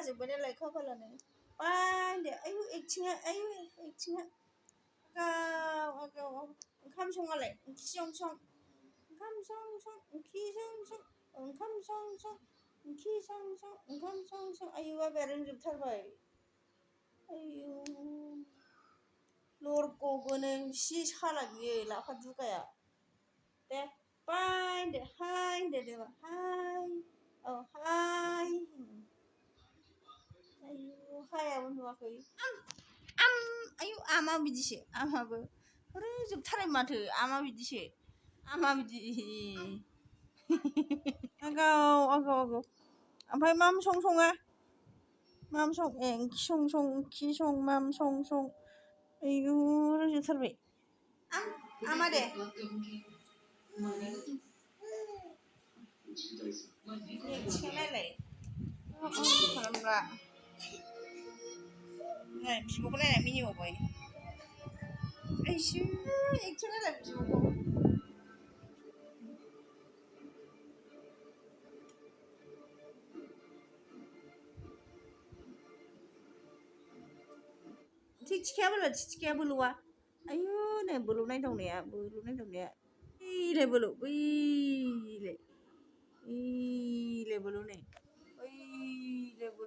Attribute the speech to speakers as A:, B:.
A: जाजोब्बाय नालाय खाफालानो बान्दो आयु एक्टिंआ आगाव ओंखाम संआलाय ओंख्रि सं ओंखाम सं ओंख्रि सं ओंखाम सं ओंख्रि सं ओंखाम सं आयु बाबाया रोंजोबथारबाय आयु लरग' गोनोमसि साला बियो लाफा दुगाया दे बाय होनदो दे हाय औ हाय आयु हायाबो नुवाखै आयु आमा बिदिसो आमाबो रोंजोबथारो माथो आमा बिदिसो आमा बिदि आगाव ओमफ्राय मा सङा माम सं ओंख्रि सं माम सं आयु रोंजोबथारबाय आमा दे एक्टिं नायलाय खालामला बिब'खौ नायना मिनिबावबाय आइसो एक्टिं नायलाय बिब'खौ थिथिखाया बोलौआ आयु नै बोलौ नायदावनाया बैलाय बोलौ बैलाय बोलौ नै बैलाय बोलौ